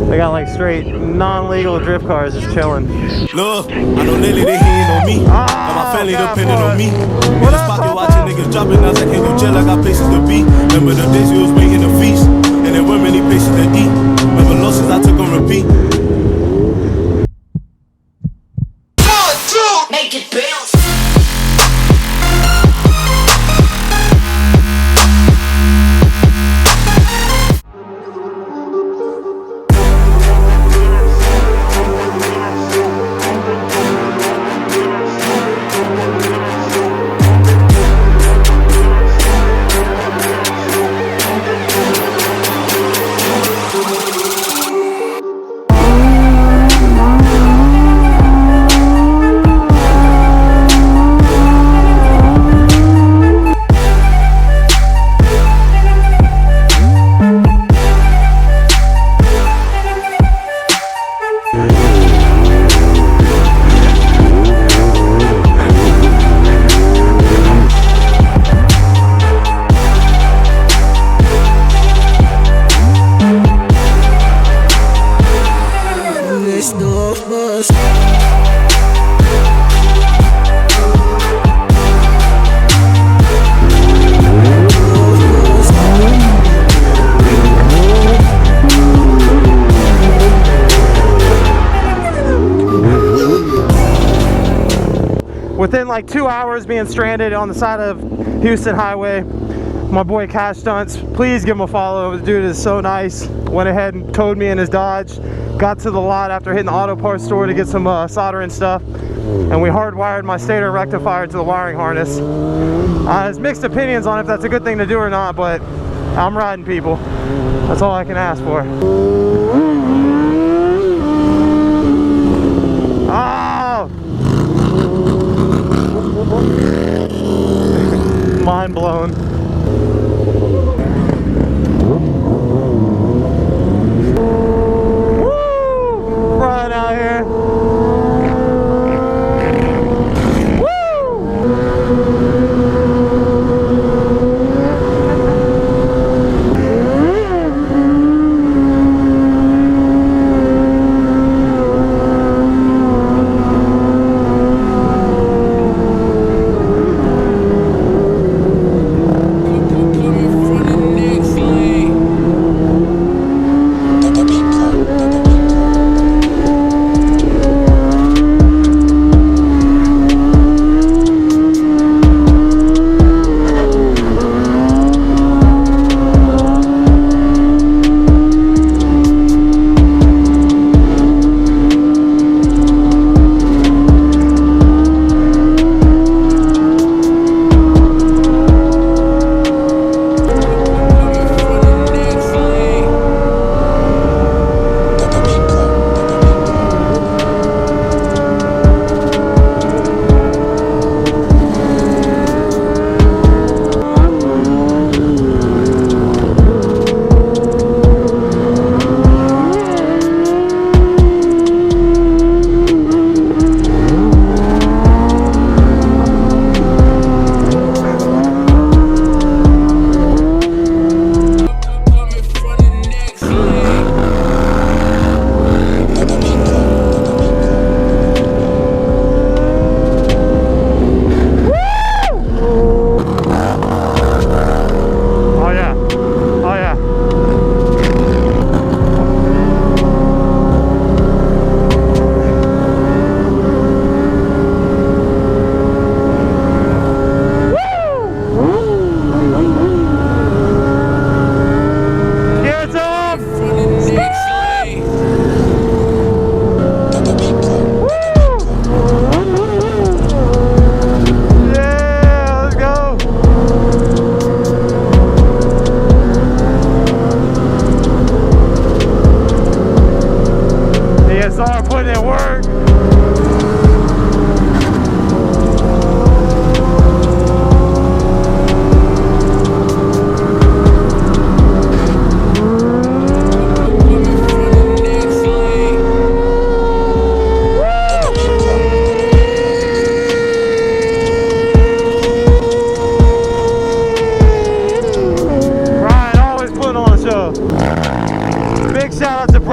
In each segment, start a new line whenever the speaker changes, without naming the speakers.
They got like straight non-legal drift cars just chilling.
Look, I know lately they hating on me. Got my family depending on me. In this pocket watching niggas dropping us. I can't go jail, I got places to be. Remember the days we was waiting to feast, and there weren't many places to eat. Remember losses I took on repeat.
Make it bounce.
Within like 2 hours being stranded on the side of Houston Highway, my boy Cash Stunts, please give him a follow. The dude is so nice. Went ahead and towed me in his Dodge. Got to the lot after hitting the auto parts store to get some soldering stuff, and we hardwired my stator rectifier to the wiring harness. There's mixed opinions on if that's a good thing to do or not, but I'm riding, people. That's all I can ask for. Oh! Mind blown. Woo! Right out here.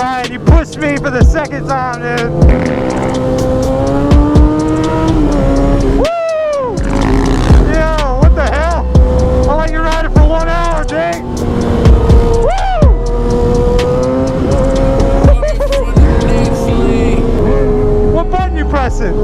Brian, you pushed me for the second time, dude. Woo! Yo, what the hell? I'll let you ride it for 1 hour, Jake. Woo! What button you pressing?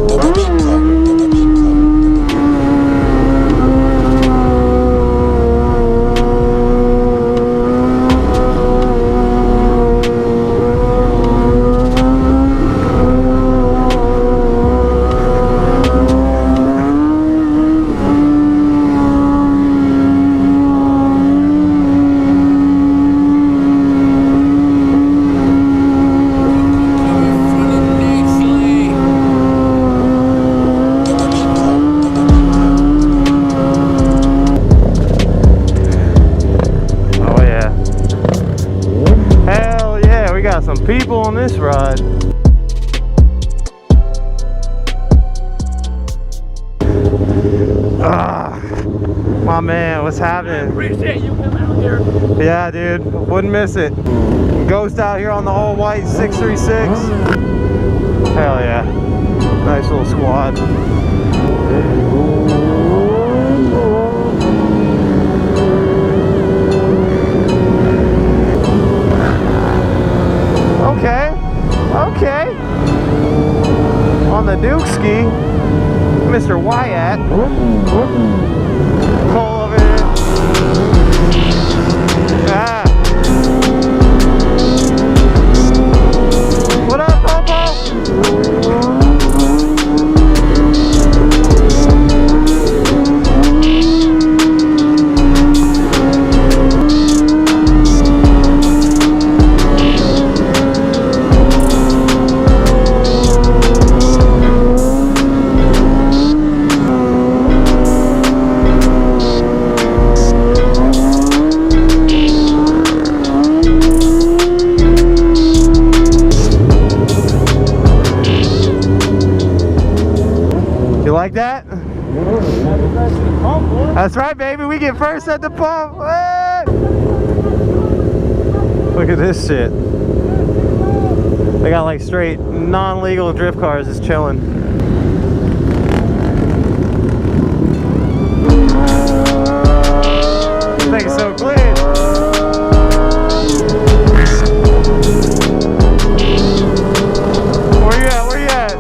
Some people on this ride. My man, what's happening?
I appreciate you coming out here.
Yeah, dude, wouldn't miss it. Ghost out here on the all white 636. Hell yeah, nice little squad. Okay. On the Duke ski, Mr. Wyatt. Pull over here. Ah. What up, Popo? Like that? That's right, baby. We get first at the pump. Hey! Look at this shit. They got like straight non-legal drift cars just chilling. This thing's so clean. Where you at? Where you at?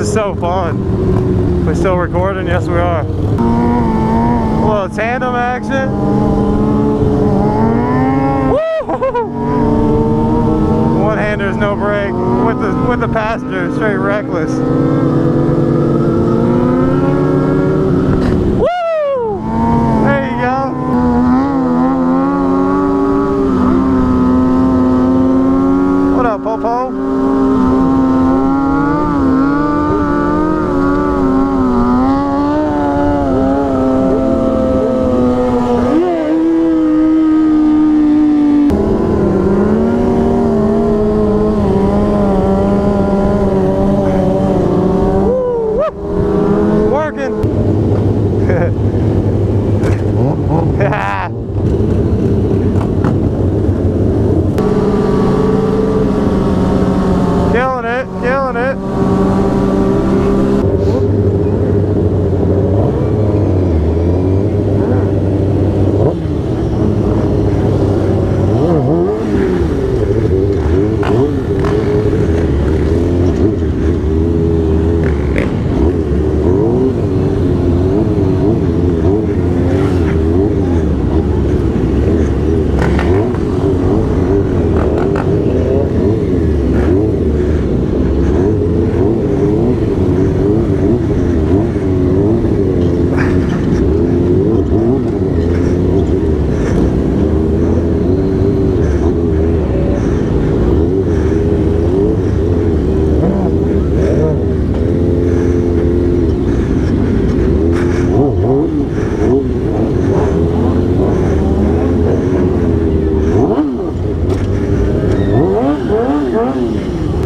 is so fun. We're still recording? Yes, we are. A little tandem action. Woo! One-handers, no brake. With the passenger, straight reckless. Woo! There you go. What up, Popo? Killing it.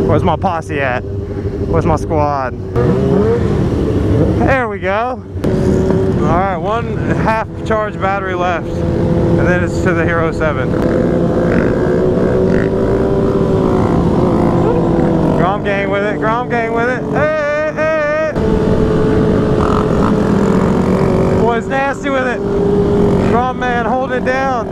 Where's my posse at? Where's my squad? There we go. Alright, 1/2 charge battery left. And then it's to the Hero 7. Grom gang with it, Grom gang with it. Hey, hey, hey. Boy's nasty with it. Grom man, hold it down.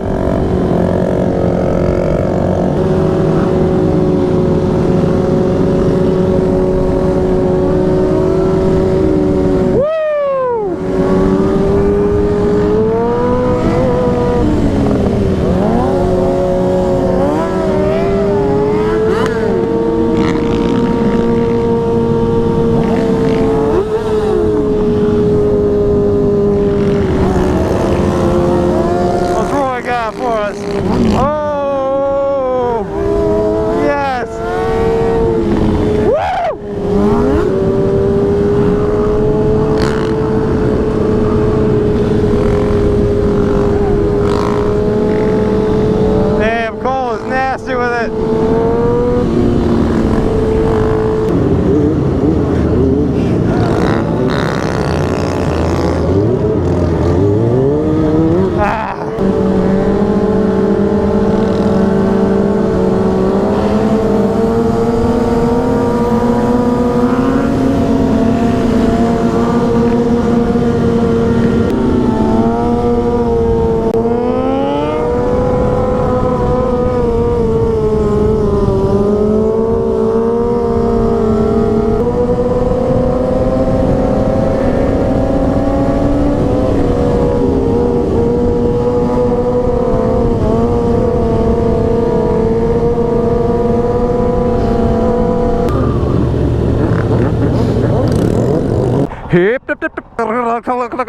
Oh, yes. Woo! Damn, Cole is nasty with it.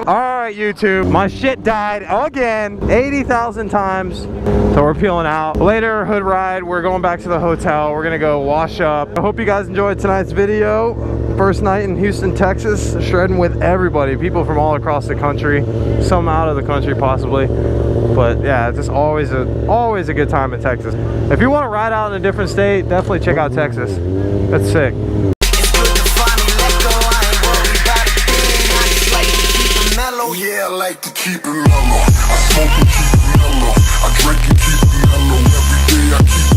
Alright, YouTube, my shit died again 80,000 times, so we're peeling out. Later hood ride, we're going back to the hotel. We're gonna go wash up. I hope you guys enjoyed tonight's video. First night in Houston, Texas, shredding with everybody, people from all across the country, some out of the country possibly, but yeah, it's just always a good time in Texas. If you want to ride out in a different state, definitely check out Texas. That's sick.
Yeah, I like to keep it mellow. I smoke and keep it mellow. I drink and keep it mellow. Every day I keep it